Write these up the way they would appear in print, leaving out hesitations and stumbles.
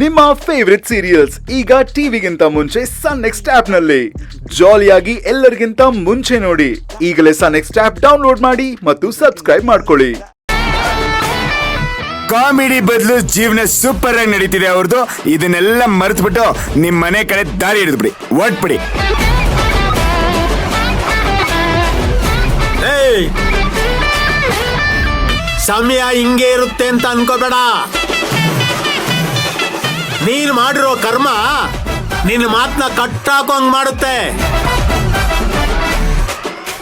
ನಿಮ್ಮ favourite serials ಈಗ ಟಿವಿಗಿಂತ ಮುಂಚೆ ಸನ್ ನೆಕ್ಸ್ಟ್ ಆಪ್ ನಲ್ಲಿ ಜಾಲಿಯಾಗಿ ಎಲ್ಲರಿಗಿಂತ ಮುಂಚೆ ನೋಡಿ. ಈಗಲೇ ಸನ್ ನೆಕ್ಸ್ಟ್ ಆಪ್ ಡೌನ್ಲೋಡ್ ಮಾಡಿ ಮತ್ತು ಸಬ್ಸ್ಕ್ರೈಬ್ ಮಾಡ್ಕೊಳ್ಳಿ. ಕಾಮಿಡಿ ಬದಲು ಜೀವನ ಸೂಪರ್ ಆಗಿ ನಡೀತಿದೆ ಅವ್ರದ್ದು. ಇದನ್ನೆಲ್ಲ ಮರೆತುಬಿಟ್ಟು ನಿಮ್ ಮನೆ ಕಡೆ ದಾರಿ ಹಿಡಿದ್ಬಿಡಿ, ಓಟ್ಬಿಡಿ. ಸಮಯ ಹಿಂಗೆ ಇರುತ್ತೆ ಅಂತ ಅನ್ಕೋಬೇಡ. ನೀನ್ ಮಾಡಿರೋ ಕರ್ಮ ನಿನ್ನ ಮಾತನ್ನ ಕಟ್ಟಾಕೋಂಗ್ ಮಾಡುತ್ತೆ.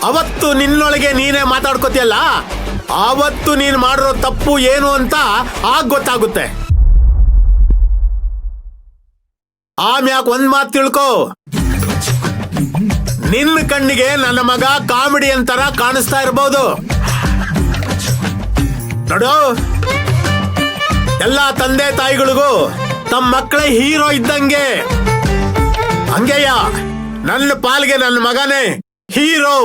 ಅವತ್ತು ನಿನ್ನೊಳಗೆ ನೀನೇ ಮಾತಾಡ್ಕೋತಿಯಲ್ಲ, ಆವತ್ತು ನೀನು ಮಾಡಿರೋ ತಪ್ಪು ಏನು ಅಂತ ಆಗ ಗೊತ್ತಾಗುತ್ತೆ. ಆಮ್ಯಾಕ್ ಒಂದ್ ಮಾತು ತಿಳ್ಕೊ, ನಿನ್ನ ಕಣ್ಣಿಗೆ ನನ್ನ ಮಗ ಕಾಮಿಡಿ ಅಂತರ ಕಾಣಿಸ್ತಾ ಇರಬಹುದು ನೋಡು. ಎಲ್ಲ ತಂದೆ ತಾಯಿಗಳಿಗೂ ತಮ್ಮ ಮಕ್ಕಳೇ ಹೀರೋ ಇದ್ದಂಗೆ. ಹಂಗೆಯ ನನ್ನ ಪಾಲ್ಗೆ ನನ್ನ ಮಗನೇ ಹೀರೋ.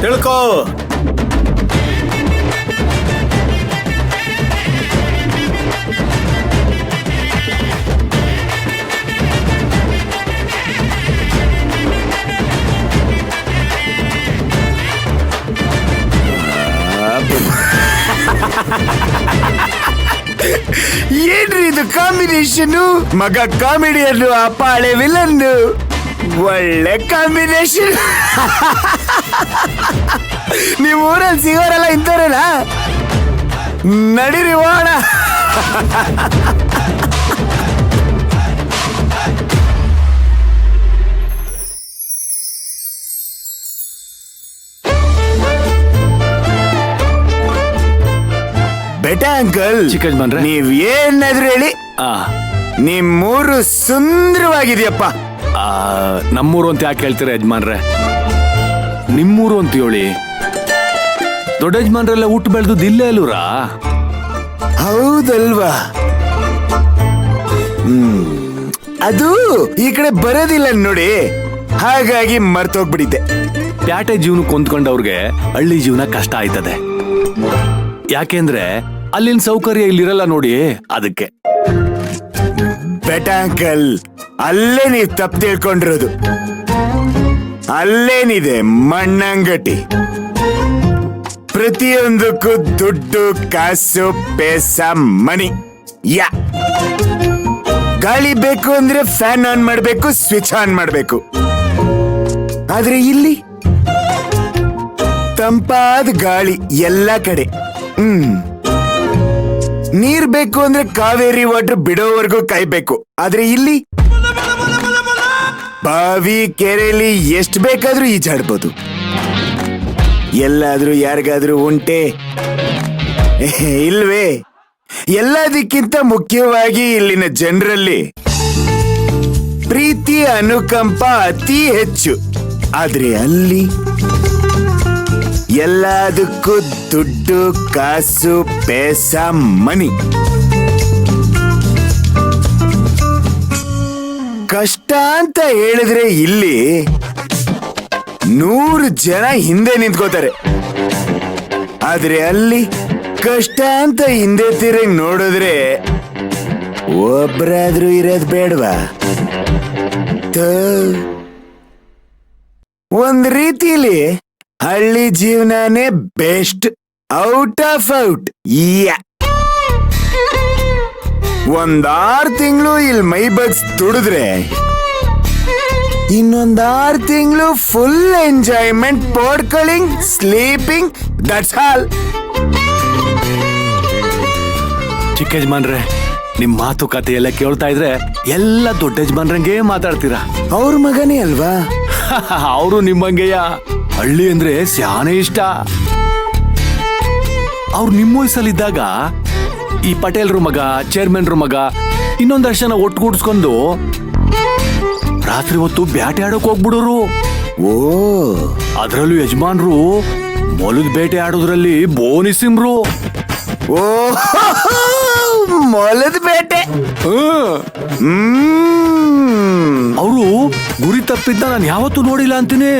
ತಿಳ್ಕೋ. ಏನ್ರಿ ಇದು ಕಾಂಬಿನೇಷನ್? ಮಗ ಕಾಮಿಡಿಯನ್ನು, ಅಪ್ಪ ಹಳೆ ವಿಲನ್. ಒಳ್ಳೆ ಕಾಂಬಿನೇಷನ್. ನೀವು ಊರಲ್ಲಿ ಸಿಗೋರೆಲ್ಲ ಇಂಥವ್ರೇನ? ನಡೀರಿ ಹೋಣ. ಬೆಟ ಅಂಕಲ್, ಚಿಕ್ಕಜ್ ಬನ್ರೆ, ನೀವ್ ಏನಾದ್ರು ಹೇಳಿ, ನಿಮ್ಮೂರು ಸುಂದರವಾಗಿದೆಯಪ್ಪ. ನಮ್ಮೂರು ಅಂತ ಯಾಕೆ ಹೇಳ್ತೀರ ಯಜಮಾನ್ರೆ? ನಿಮ್ಮೂರು ಅಂತ ಹೇಳಿ. ದೊಡ್ಡ ಯಜಮಾನ್ರೆಲ್ಲ ಹುಟ್ಟು ಬೆಳೆದು ಇಲ್ಲೇ ಅಲ್ಲೂರಾ? ಹೌದಲ್ವಾ? ಅದು ಈ ಕಡೆ ಬರೋದಿಲ್ಲ ನೋಡಿ, ಹಾಗಾಗಿ ಮರ್ತೋಗ್ಬಿಟ್ಟಿದ್ದೆ. ಪ್ಯಾಟೆ ಜೀವನಕ್ಕೆ ಹೊಂದ್ಕೊಂಡವ್ರಿಗೆ ಹಳ್ಳಿ ಜೀವನ ಕಷ್ಟ ಆಯ್ತದೆ. ಯಾಕೆಂದ್ರೆ ಅಲ್ಲಿನ ಸೌಕರ್ಯ ಇಲ್ಲಿರಲ್ಲ ನೋಡಿ, ಅದಕ್ಕೆ. ಬೆಟ ಅಂಕಲ್, ಅಲ್ಲೇ ನೀವ್ ತಪ್ಪು ತಿಳ್ಕೊಂಡಿರೋದು. ಅಲ್ಲೇನಿದೆ ಮಣ್ಣಂಗಟಿ. ಪ್ರತಿಯೊಂದಕ್ಕೂ ದುಡ್ಡು, ಕಾಸು, ಪೇಸ, ಮನಿ. ಯಾ ಗಾಳಿ ಬೇಕು ಅಂದ್ರೆ ಫ್ಯಾನ್ ಆನ್ ಮಾಡ್ಬೇಕು, ಸ್ವಿಚ್ ಆನ್ ಮಾಡ್ಬೇಕು. ಆದ್ರೆ ಇಲ್ಲಿ ತಂಪಾದ ಗಾಳಿ ಎಲ್ಲ ಕಡೆ. ನೀರ್ ಬೇಕು ಅಂದ್ರೆ ಕಾವೇರಿ ವಾಟರ್ ಬಿಡೋವರೆಗೂ ಕಾಯ್ಬೇಕು. ಆದ್ರೆ ಇಲ್ಲಿ ಬಾವಿ, ಕೆರೆಯಲ್ಲಿ ಎಷ್ಟು ಬೇಕಾದ್ರೂ ಈಜಾಡ್ಬೋದು. ಎಲ್ಲಾದ್ರೂ ಯಾರಿಗಾದ್ರೂ ಉಂಟೆ? ಇಲ್ವೇ? ಎಲ್ಲದಕ್ಕಿಂತ ಮುಖ್ಯವಾಗಿ ಇಲ್ಲಿನ ಜನರಲ್ಲಿ ಪ್ರೀತಿ, ಅನುಕಂಪ ಅತಿ ಹೆಚ್ಚು. ಆದ್ರೆ ಅಲ್ಲಿ ಎಲ್ಲದಕ್ಕೂ ದುಡ್ಡು, ಕಾಸು, ಪೇಸ, ಮನಿ. ಕಷ್ಟ ಅಂತ ಹೇಳಿದ್ರೆ ಇಲ್ಲಿ 100 ಜನ ಹಿಂದೆ ನಿಂತ್ಕೋತಾರೆ. ಆದ್ರೆ ಅಲ್ಲಿ ಕಷ್ಟ ಅಂತ ಹಿಂದೆ ತಿರುಗಿ ನೋಡಿದ್ರೆ ಒಬ್ರಾದ್ರೂ ಇರೋದ್ ಬೇಡವಾ? ಒಂದ್ ರೀತಿಲಿ ಹಳ್ಳಿ ಜೀವನನೇ ಬೆಸ್ಟ್. Out of out. ಒಂದ್ 6 ತಿಂಗಳು ಇಲ್ಲಿ ಮೈ ಬಗ್ಸ್ ತುಡಿದ್ರೆ ಇನ್ನೊಂದ್ 6 ತಿಂಗಳು ಫುಲ್ ಎಂಜಾಯ್ಮೆಂಟ್, ಪೋಡ್ಕಲಿಂಗ್, ಸ್ಲೀಪಿಂಗ್, ದಟ್ಸ್ ಆಲ್. ಚಿಕ್ಕ ಯಜಮಾನ್ರೆ, ನಿಮ್ ಮಾತುಕತೆ ಎಲ್ಲ ಕೇಳ್ತಾ ಇದ್ರೆ ಎಲ್ಲ ದೊಡ್ಡ ಯಜಮಾನ್ರಂಗೆ ಮಾತಾಡ್ತೀರಾ. ಅವ್ರ ಮಗನೇ ಅಲ್ವಾ? ಅವರು ನಿಮ್ಮಂಗೆಯ. ಹಳ್ಳಿ ಅಂದ್ರೆ ಸ್ಯಾನೆ ಇಷ್ಟ. ಅವ್ರು ನಿಮ್ಮ ವಯಸ್ಸಲ್ಲಿದ್ದಾಗ ಈ ಪಟೇಲ್ರು ಮಗ, ಚೇರ್ಮನ್ರು ಮಗ, ಇನ್ನೊಂದಷ್ಟು ಜನ ಒಟ್ಟುಗೂಡಿಸ್ಕೊಂಡು ರಾತ್ರಿ ಹೊತ್ತು ಬ್ಯಾಟೆ ಆಡೋಕ್ ಹೋಗ್ಬಿಡೋರು. ಓ, ಅದ್ರಲ್ಲೂ ಯಜಮಾನ್ರು ಮೊಲದ ಬೇಟೆ ಆಡೋದ್ರಲ್ಲಿ ಬೋನಿಸಿಮ್ರು. ಓ, ಮೊಲದ ಬೇಟೆ. ಅವರು ಗುರಿ ತಪ್ಪಿದ್ದ ನಾನು ಯಾವತ್ತೂ ನೋಡಿಲ್ಲ ಅಂತೀನಿ.